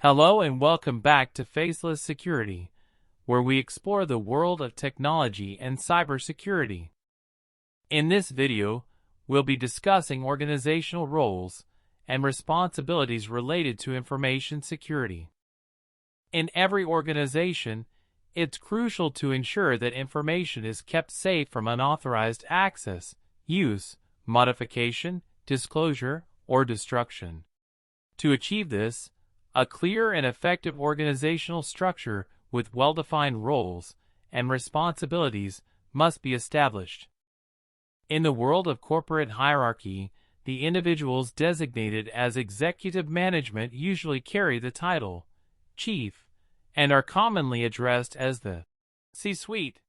Hello and welcome back to Faceless Security, where we explore the world of technology and cybersecurity. In this video, we'll be discussing organizational roles and responsibilities related to information security. In every organization, it's crucial to ensure that information is kept safe from unauthorized access, use, modification, disclosure, or destruction. To achieve this, a clear and effective organizational structure with well-defined roles and responsibilities must be established. In the world of corporate hierarchy, the individuals designated as executive management usually carry the title chief and are commonly addressed as the C-suite.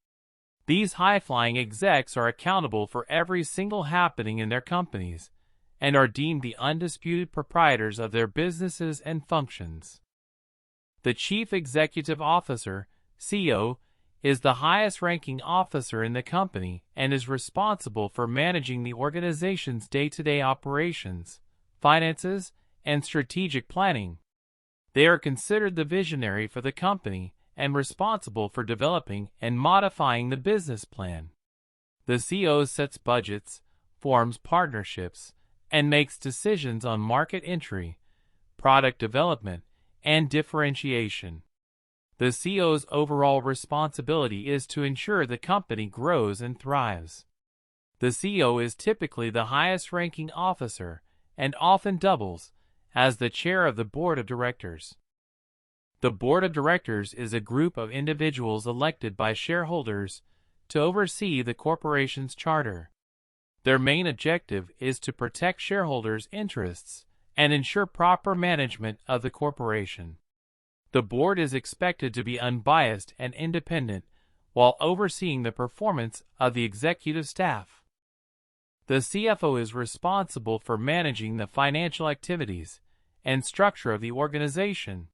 These high-flying execs are accountable for every single happening in their companies and are deemed the undisputed proprietors of their businesses and functions. The Chief Executive Officer, CEO, is the highest-ranking officer in the company and is responsible for managing the organization's day-to-day operations, finances, and strategic planning. They are considered the visionary for the company and responsible for developing and modifying the business plan. The CEO sets budgets, forms partnerships, and makes decisions on market entry, product development, and differentiation. The CEO's overall responsibility is to ensure the company grows and thrives. The CEO is typically the highest-ranking officer and often doubles as the chair of the board of directors. The board of directors is a group of individuals elected by shareholders to oversee the corporation's charter. Their main objective is to protect shareholders' interests and ensure proper management of the corporation. The board is expected to be unbiased and independent while overseeing the performance of the executive staff. The CFO is responsible for managing the financial activities and structure of the organization.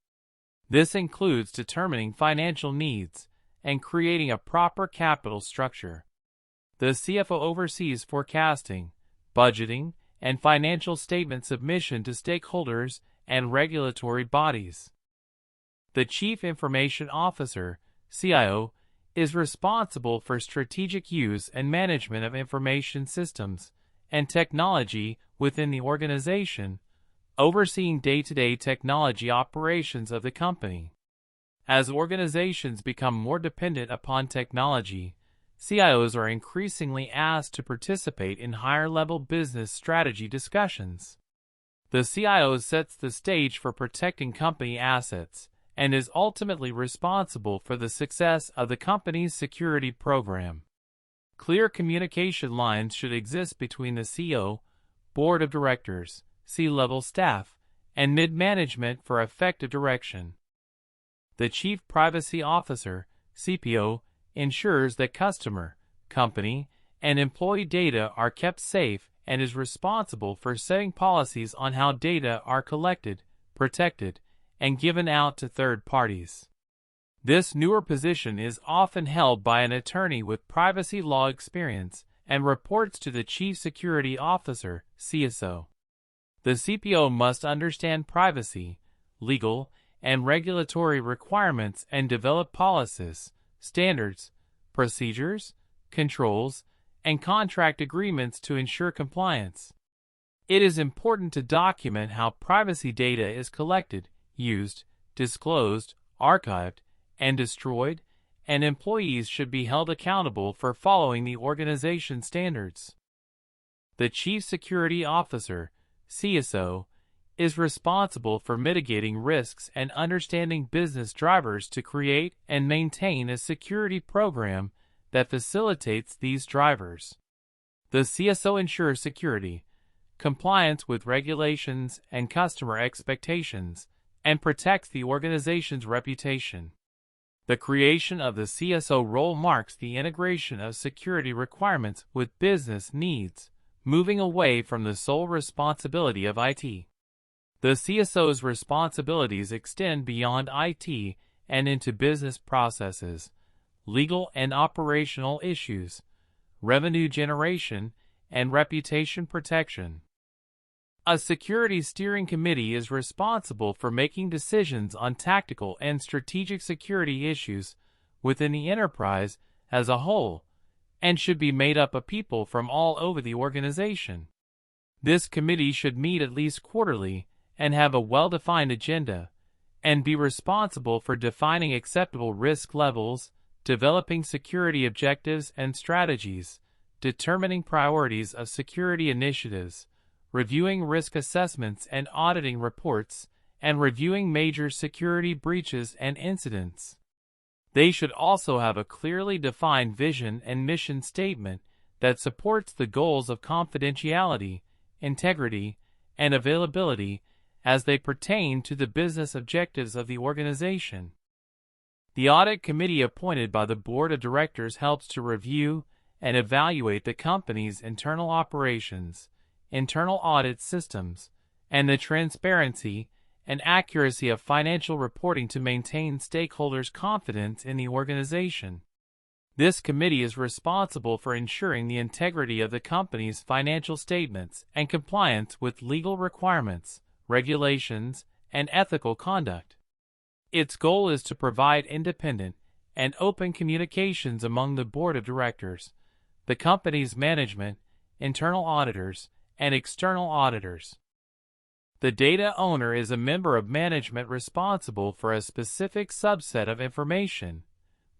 This includes determining financial needs and creating a proper capital structure. The CFO oversees forecasting, budgeting, and financial statement submission to stakeholders and regulatory bodies. The Chief Information Officer, CIO, is responsible for strategic use and management of information systems and technology within the organization, overseeing day-to-day technology operations of the company. As organizations become more dependent upon technology, CIOs are increasingly asked to participate in higher-level business strategy discussions. The CIO sets the stage for protecting company assets and is ultimately responsible for the success of the company's security program. Clear communication lines should exist between the CEO, board of directors, C-level staff, and mid-management for effective direction. The Chief Privacy Officer, CPO, ensures that customer, company, and employee data are kept safe and is responsible for setting policies on how data are collected, protected, and given out to third parties. This newer position is often held by an attorney with privacy law experience and reports to the Chief Security Officer, CSO. The CPO must understand privacy, legal, and regulatory requirements and develop policies, standards, procedures, controls, and contract agreements to ensure compliance. It is important to document how privacy data is collected, used, disclosed, archived, and destroyed, and employees should be held accountable for following the organization standards. The Chief Security Officer, CSO, is responsible for mitigating risks and understanding business drivers to create and maintain a security program that facilitates these drivers. The CSO ensures security, compliance with regulations and customer expectations, and protects the organization's reputation. The creation of the CSO role marks the integration of security requirements with business needs, moving away from the sole responsibility of IT. The CSO's responsibilities extend beyond IT and into business processes, legal and operational issues, revenue generation, and reputation protection. A security steering committee is responsible for making decisions on tactical and strategic security issues within the enterprise as a whole, and should be made up of people from all over the organization. This committee should meet at least quarterly and have a well-defined agenda, and be responsible for defining acceptable risk levels, developing security objectives and strategies, determining priorities of security initiatives, reviewing risk assessments and auditing reports, and reviewing major security breaches and incidents. They should also have a clearly defined vision and mission statement that supports the goals of confidentiality, integrity, and availability as they pertain to the business objectives of the organization. The audit committee appointed by the board of directors helps to review and evaluate the company's internal operations, internal audit systems, and the transparency and accuracy of financial reporting to maintain stakeholders' confidence in the organization. This committee is responsible for ensuring the integrity of the company's financial statements and compliance with legal requirements, regulations, and ethical conduct. Its goal is to provide independent and open communications among the board of directors, the company's management, internal auditors, and external auditors. The data owner is a member of management responsible for a specific subset of information,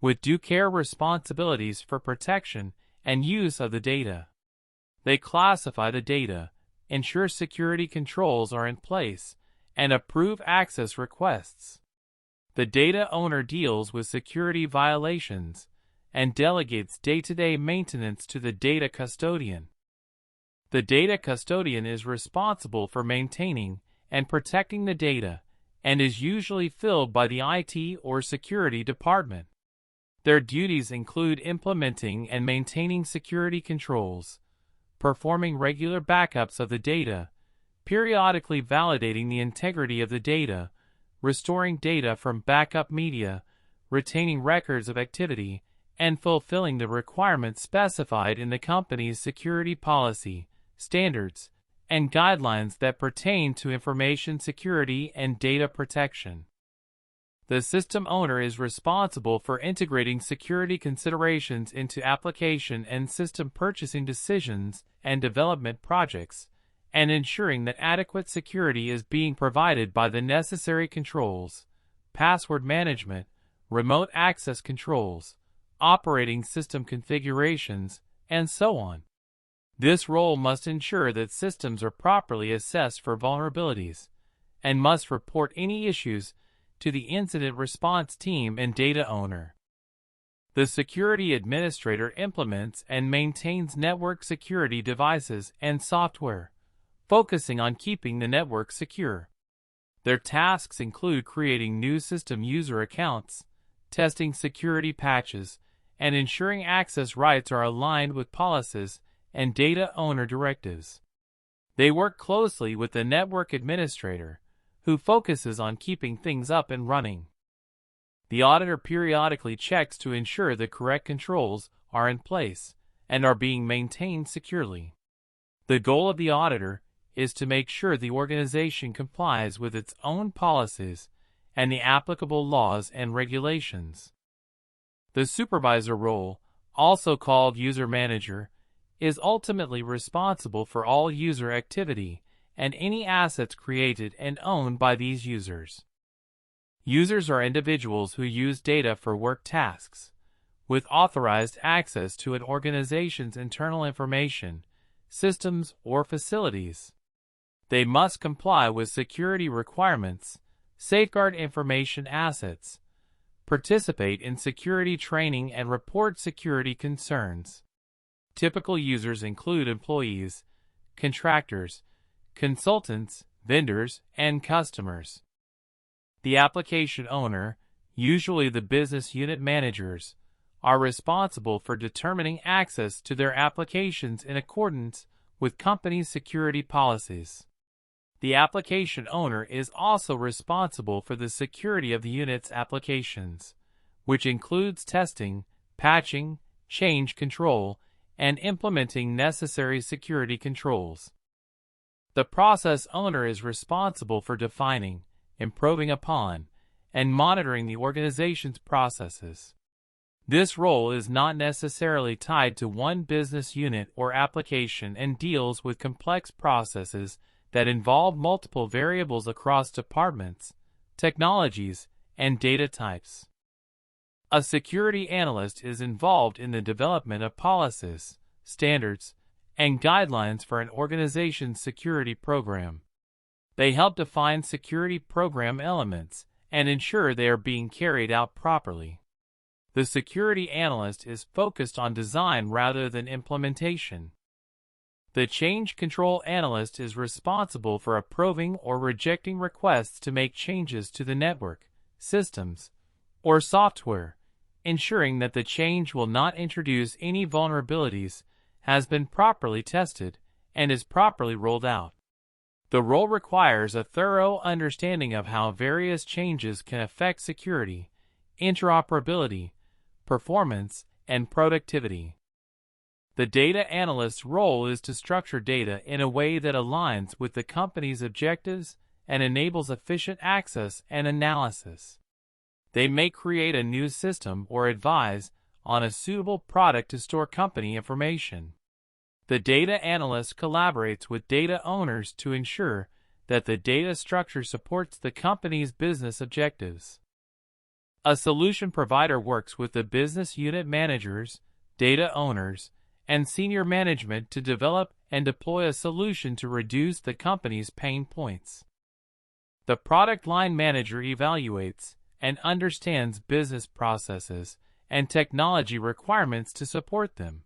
with due care responsibilities for protection and use of the data. They classify the data, ensure security controls are in place, and approve access requests. The data owner deals with security violations and delegates day-to-day maintenance to the data custodian. The data custodian is responsible for maintaining and protecting the data and is usually filled by the IT or security department. Their duties include implementing and maintaining security controls, performing regular backups of the data, periodically validating the integrity of the data, restoring data from backup media, retaining records of activity, and fulfilling the requirements specified in the company's security policy, standards, and guidelines that pertain to information security and data protection. The system owner is responsible for integrating security considerations into application and system purchasing decisions and development projects, and ensuring that adequate security is being provided by the necessary controls, password management, remote access controls, operating system configurations, and so on. This role must ensure that systems are properly assessed for vulnerabilities, and must report any issues to the incident response team and data owner. The security administrator implements and maintains network security devices and software, focusing on keeping the network secure. Their tasks include creating new system user accounts, testing security patches, and ensuring access rights are aligned with policies and data owner directives. They work closely with the network administrator, who focuses on keeping things up and running. The auditor periodically checks to ensure the correct controls are in place and are being maintained securely. The goal of the auditor is to make sure the organization complies with its own policies and the applicable laws and regulations. The supervisor role, also called user manager, is ultimately responsible for all user activity and any assets created and owned by these users. Users are individuals who use data for work tasks, with authorized access to an organization's internal information, systems, or facilities. They must comply with security requirements, safeguard information assets, participate in security training, and report security concerns. Typical users include employees, contractors, consultants, vendors, and customers. The application owner, usually the business unit managers, are responsible for determining access to their applications in accordance with company's security policies. The application owner is also responsible for the security of the unit's applications, which includes testing, patching, change control, and implementing necessary security controls. The process owner is responsible for defining, improving upon, and monitoring the organization's processes. This role is not necessarily tied to one business unit or application and deals with complex processes that involve multiple variables across departments, technologies, and data types. A security analyst is involved in the development of policies, standards, and guidelines for an organization's security program. They help define security program elements and ensure they are being carried out properly. The security analyst is focused on design rather than implementation. The change control analyst is responsible for approving or rejecting requests to make changes to the network, systems, or software, ensuring that the change will not introduce any vulnerabilities, has been properly tested, and is properly rolled out. The role requires a thorough understanding of how various changes can affect security, interoperability, performance, and productivity. The data analyst's role is to structure data in a way that aligns with the company's objectives and enables efficient access and analysis. They may create a new system or advise on a suitable product to store company information. The data analyst collaborates with data owners to ensure that the data structure supports the company's business objectives. A solution provider works with the business unit managers, data owners, and senior management to develop and deploy a solution to reduce the company's pain points. The product line manager evaluates and understands business processes and technology requirements to support them.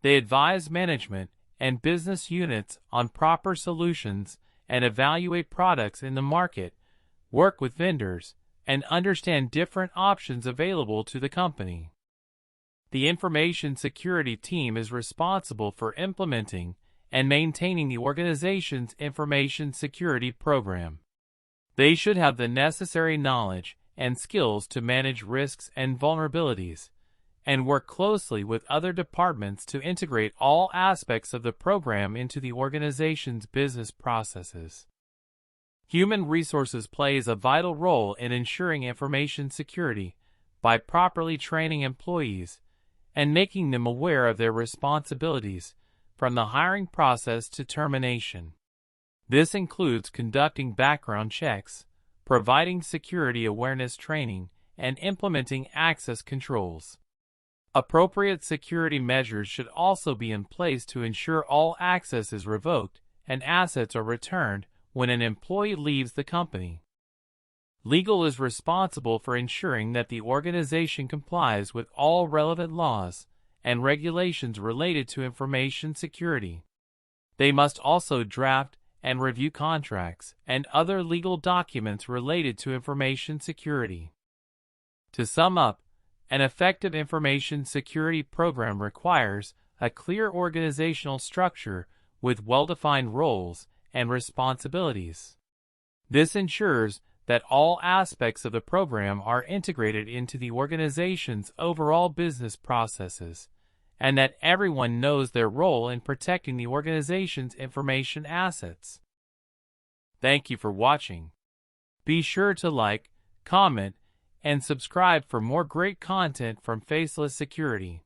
They advise management and business units on proper solutions and evaluate products in the market, work with vendors, and understand different options available to the company. The information security team is responsible for implementing and maintaining the organization's information security program. They should have the necessary knowledge and skills to manage risks and vulnerabilities, and work closely with other departments to integrate all aspects of the program into the organization's business processes. Human resources plays a vital role in ensuring information security by properly training employees and making them aware of their responsibilities from the hiring process to termination. This includes conducting background checks, providing security awareness training, and implementing access controls. Appropriate security measures should also be in place to ensure all access is revoked and assets are returned when an employee leaves the company. Legal is responsible for ensuring that the organization complies with all relevant laws and regulations related to information security. They must also draft and review contracts and other legal documents related to information security. To sum up, an effective information security program requires a clear organizational structure with well-defined roles and responsibilities. This ensures that all aspects of the program are integrated into the organization's overall business processes, and that everyone knows their role in protecting the organization's information assets. Thank you for watching. Be sure to like, comment, and subscribe for more great content from Faceless Security.